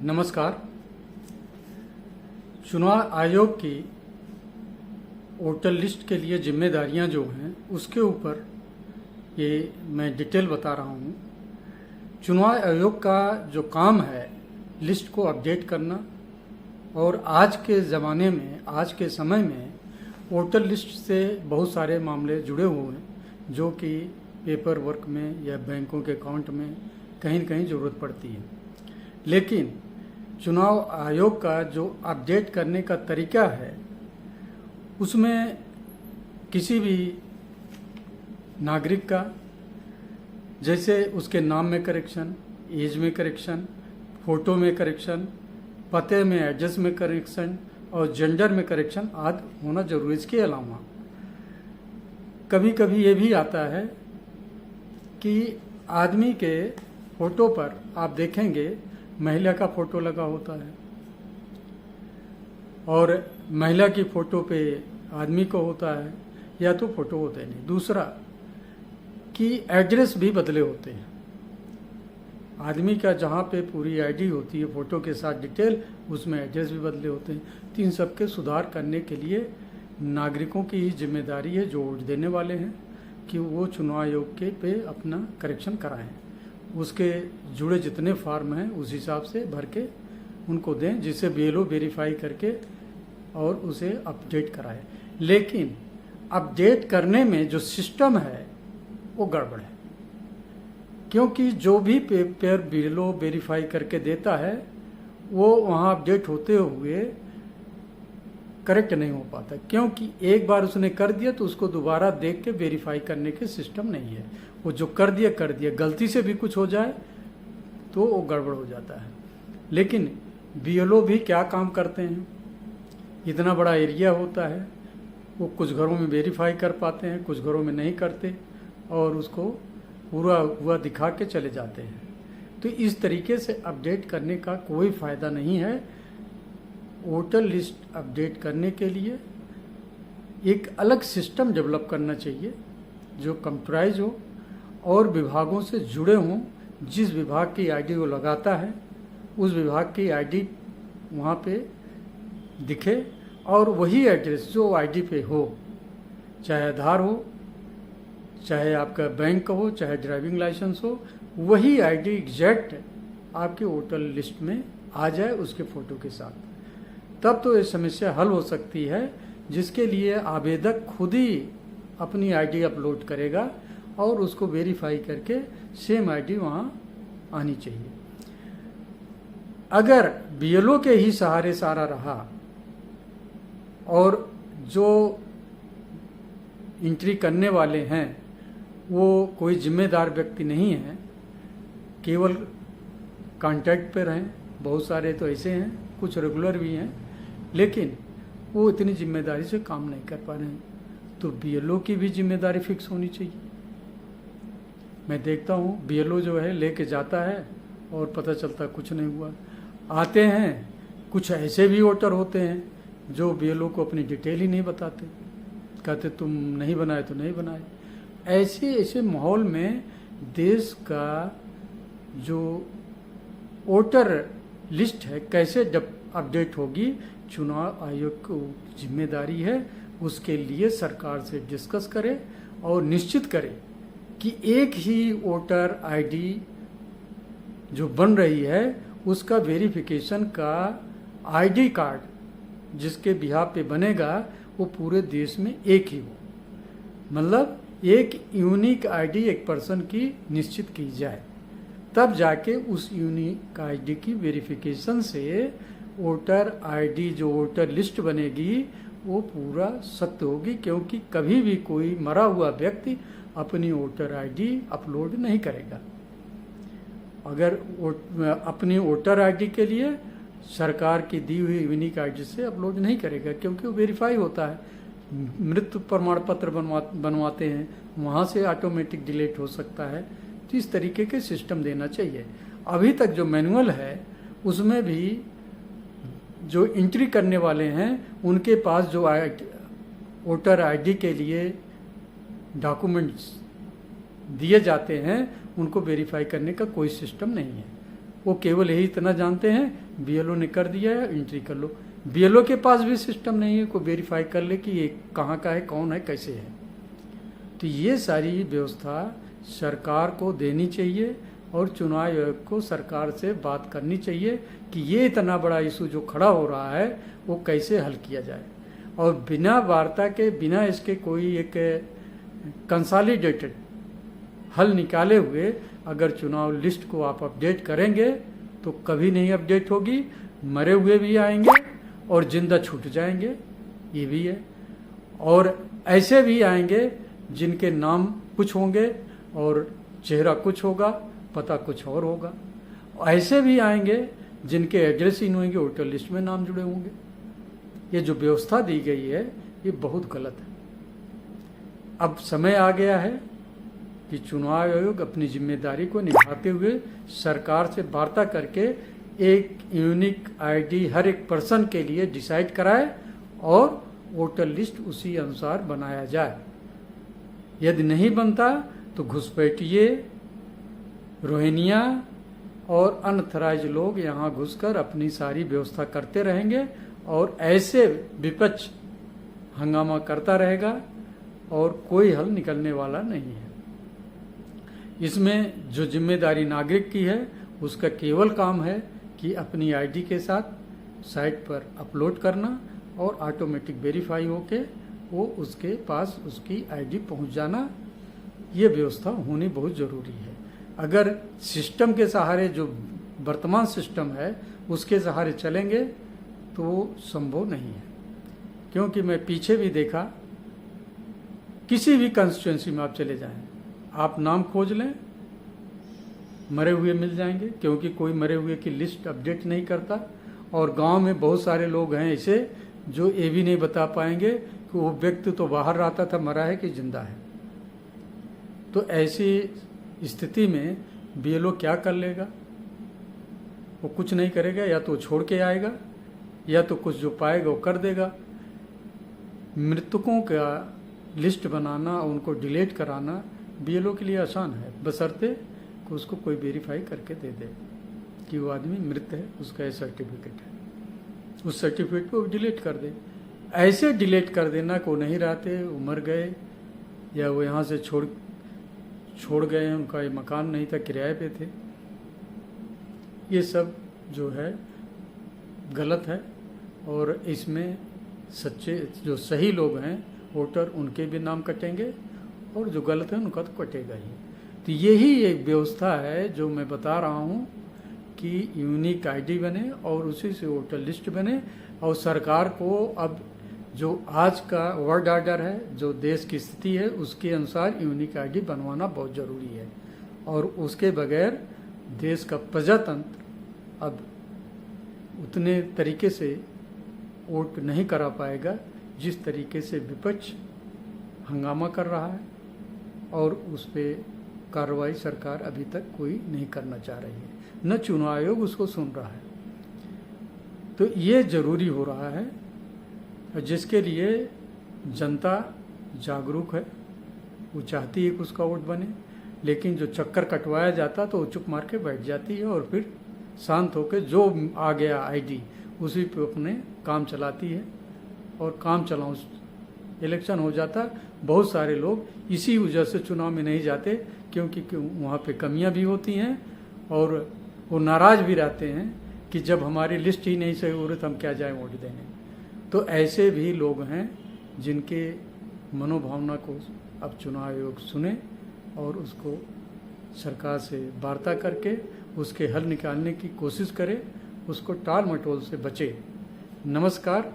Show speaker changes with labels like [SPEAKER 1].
[SPEAKER 1] नमस्कार। चुनाव आयोग की वोटर लिस्ट के लिए जिम्मेदारियां जो हैं उसके ऊपर ये मैं डिटेल बता रहा हूँ। चुनाव आयोग का जो काम है लिस्ट को अपडेट करना, और आज के ज़माने में, आज के समय में वोटर लिस्ट से बहुत सारे मामले जुड़े हुए हैं जो कि पेपर वर्क में या बैंकों के अकाउंट में कहीं न कहीं ज़रूरत पड़ती है। लेकिन चुनाव आयोग का जो अपडेट करने का तरीका है उसमें किसी भी नागरिक का, जैसे उसके नाम में करेक्शन, एज में करेक्शन, फ़ोटो में करेक्शन, पते में एड्रेस में करेक्शन और जेंडर में करेक्शन आदि होना जरूरी है। इसके अलावा कभी कभी ये भी आता है कि आदमी के फ़ोटो पर आप देखेंगे महिला का फ़ोटो लगा होता है और महिला की फ़ोटो पे आदमी को होता है, या तो फ़ोटो होते नहीं। दूसरा कि एड्रेस भी बदले होते हैं। आदमी का जहाँ पे पूरी आईडी होती है फ़ोटो के साथ डिटेल, उसमें एड्रेस भी बदले होते हैं। तो इन सब के सुधार करने के लिए नागरिकों की ही जिम्मेदारी है, जो वोट देने वाले हैं, कि वो चुनाव आयोग के पे अपना करेक्शन कराएं। उसके जुड़े जितने फॉर्म हैं उस हिसाब से भर के उनको दें, जिससे बीएलओ वेरीफाई करके और उसे अपडेट कराए। लेकिन अपडेट करने में जो सिस्टम है वो गड़बड़ है, क्योंकि जो भी पेपर बीएलओ वेरीफाई करके देता है वो वहाँ अपडेट होते हुए करेक्ट नहीं हो पाता, क्योंकि एक बार उसने कर दिया तो उसको दोबारा देख के वेरीफाई करने के सिस्टम नहीं है। वो जो कर दिया, गलती से भी कुछ हो जाए तो वो गड़बड़ हो जाता है। लेकिन बीएलओ भी क्या काम करते हैं, इतना बड़ा एरिया होता है, वो कुछ घरों में वेरीफाई कर पाते हैं, कुछ घरों में नहीं करते और उसको पूरा हुआ दिखा के चले जाते हैं। तो इस तरीके से अपडेट करने का कोई फ़ायदा नहीं है। वोटर लिस्ट अपडेट करने के लिए एक अलग सिस्टम डेवलप करना चाहिए जो कंप्यूटराइज हो और विभागों से जुड़े हों। जिस विभाग की आईडी वो लगाता है उस विभाग की आईडी वहाँ पे दिखे, और वही एड्रेस जो आईडी पे हो, चाहे आधार हो, चाहे आपका बैंक का हो, चाहे ड्राइविंग लाइसेंस हो, वही आईडी एग्जैक्ट आपके वोटर लिस्ट में आ जाए उसके फ़ोटो के साथ। तब तो ये समस्या हल हो सकती है, जिसके लिए आवेदक खुद ही अपनी आईडी अपलोड करेगा और उसको वेरीफाई करके सेम आईडी वहाँ आनी चाहिए। अगर बीएलओ के ही सहारे सारा रहा और जो एंट्री करने वाले हैं वो कोई जिम्मेदार व्यक्ति नहीं है, केवल कांटेक्ट पे रहें, बहुत सारे तो ऐसे हैं, कुछ रेगुलर भी हैं, लेकिन वो इतनी जिम्मेदारी से काम नहीं कर पा रहे हैं, तो बीएलओ की भी जिम्मेदारी फिक्स होनी चाहिए। मैं देखता हूँ बीएलओ जो है लेके जाता है और पता चलता कुछ नहीं हुआ। आते हैं कुछ ऐसे भी वोटर होते हैं जो बीएलओ को अपनी डिटेल ही नहीं बताते, कहते तुम नहीं बनाए तो नहीं बनाए। ऐसे माहौल में देश का जो वोटर लिस्ट है कैसे जब अपडेट होगी, चुनाव आयोग को जिम्मेदारी है उसके लिए सरकार से डिस्कस करे और निश्चित करे कि एक ही वोटर आईडी जो बन रही है उसका वेरिफिकेशन का आईडी कार्ड जिसके बिहाफ पे बनेगा वो पूरे देश में एक ही हो। मतलब एक यूनिक आईडी एक पर्सन की निश्चित की जाए, तब जाके उस यूनिक आईडी की वेरिफिकेशन से वोटर आईडी जो वोटर लिस्ट बनेगी वो पूरा सत्य होगी, क्योंकि कभी भी कोई मरा हुआ व्यक्ति अपनी वोटर आईडी अपलोड नहीं करेगा। अगर अपनी वोटर आईडी के लिए सरकार की दी हुई यूनिक आईडी से अपलोड नहीं करेगा, क्योंकि वो वेरीफाई होता है। मृत्यु प्रमाण पत्र बनवाते हैं, वहाँ से ऑटोमेटिक डिलीट हो सकता है। तो इस तरीके के सिस्टम देना चाहिए। अभी तक जो मैनुअल है उसमें भी जो एंट्री करने वाले हैं उनके पास जो वोटर आईडी के लिए डॉक्यूमेंट्स दिए जाते हैं उनको वेरीफाई करने का कोई सिस्टम नहीं है। वो केवल यही इतना जानते हैं बीएलओ ने कर दिया है, एंट्री कर लो। बीएलओ के पास भी सिस्टम नहीं है को वेरीफाई कर ले कि ये कहाँ का है, कौन है, कैसे है। तो ये सारी व्यवस्था सरकार को देनी चाहिए और चुनाव आयोग को सरकार से बात करनी चाहिए कि ये इतना बड़ा इशू जो खड़ा हो रहा है वो कैसे हल किया जाए। और बिना वार्ता के, बिना इसके कोई एक कंसोलिडेटेड हल निकाले हुए अगर चुनाव लिस्ट को आप अपडेट करेंगे तो कभी नहीं अपडेट होगी। मरे हुए भी आएंगे और जिंदा छूट जाएंगे, ये भी है। और ऐसे भी आएंगे जिनके नाम कुछ होंगे और चेहरा कुछ होगा, पता कुछ और होगा। ऐसे भी आएंगे जिनके एड्रेस ही नहीं होंगे, वोटर लिस्ट में नाम जुड़े होंगे। ये जो व्यवस्था दी गई है ये बहुत गलत है। अब समय आ गया है कि चुनाव आयोग अपनी जिम्मेदारी को निभाते हुए सरकार से वार्ता करके एक यूनिक आईडी हर एक पर्सन के लिए डिसाइड कराए और वोटर लिस्ट उसी अनुसार बनाया जाए। यदि नहीं बनता तो घुसपैठिए, रोहिंग्या और अनथराइज लोग यहाँ घुसकर अपनी सारी व्यवस्था करते रहेंगे और ऐसे विपक्ष हंगामा करता रहेगा और कोई हल निकलने वाला नहीं है। इसमें जो जिम्मेदारी नागरिक की है उसका केवल काम है कि अपनी आईडी के साथ साइट पर अपलोड करना और ऑटोमेटिक वेरीफाई होके वो उसके पास उसकी आईडी पहुंच जाना। ये व्यवस्था होनी बहुत ज़रूरी है। अगर सिस्टम के सहारे, जो वर्तमान सिस्टम है उसके सहारे चलेंगे तो वो संभव नहीं है। क्योंकि मैं पीछे भी देखा, किसी भी कंस्टिट्यूंसी में आप चले जाएं, आप नाम खोज लें, मरे हुए मिल जाएंगे, क्योंकि कोई मरे हुए की लिस्ट अपडेट नहीं करता। और गांव में बहुत सारे लोग हैं ऐसे जो ये भी नहीं बता पाएंगे कि वो व्यक्ति तो बाहर रहता था, मरा है कि जिंदा है। तो ऐसी स्थिति में बीएलओ क्या कर लेगा? वो कुछ नहीं करेगा, या तो छोड़ के आएगा या तो कुछ जो पाएगा वो कर देगा। मृतकों का लिस्ट बनाना और उनको डिलीट कराना बीएलओ के लिए आसान है, बशर्ते कि उसको कोई वेरीफाई करके दे दे कि वो आदमी मृत है, उसका ये सर्टिफिकेट है, उस सर्टिफिकेट को डिलीट कर दे। ऐसे डिलीट कर देना को नहीं रहते, वो मर गए या वो यहाँ से छोड़ गए हैं, उनका ये मकान नहीं था, किराए पे थे, ये सब जो है गलत है। और इसमें सच्चे जो सही लोग हैं वोटर, उनके भी नाम कटेंगे और जो गलत है उनका तो कटेगा ही। तो यही एक व्यवस्था है जो मैं बता रहा हूँ कि यूनिक आईडी बने और उसी से वोटर लिस्ट बने। और सरकार को अब जो आज का वर्ल्ड ऑर्डर है, जो देश की स्थिति है, उसके अनुसार यूनिक आईडी बनवाना बहुत ज़रूरी है। और उसके बगैर देश का प्रजातंत्र अब उतने तरीके से वोट नहीं करा पाएगा जिस तरीके से विपक्ष हंगामा कर रहा है और उस पर कार्रवाई सरकार अभी तक कोई नहीं करना चाह रही है, न चुनाव आयोग उसको सुन रहा है। तो ये जरूरी हो रहा है, जिसके लिए जनता जागरूक है, वो चाहती है कि उसका वोट बने। लेकिन जो चक्कर कटवाया जाता तो वो चुप मार के बैठ जाती है और फिर शांत होकर जो आ गया आईडी उसी पे अपने काम चलाती है और काम चलाओ इलेक्शन हो जाता। बहुत सारे लोग इसी वजह से चुनाव में नहीं जाते, क्योंकि वहाँ पे कमियां भी होती हैं और वो नाराज भी रहते हैं कि जब हमारी लिस्ट ही नहीं सही हो रही तो हम क्या जाएं वोट देने। तो ऐसे भी लोग हैं जिनके मनोभावना को अब चुनाव आयोग सुने और उसको सरकार से वार्ता करके उसके हल निकालने की कोशिश करे, उसको टाल मटोल से बचे। नमस्कार।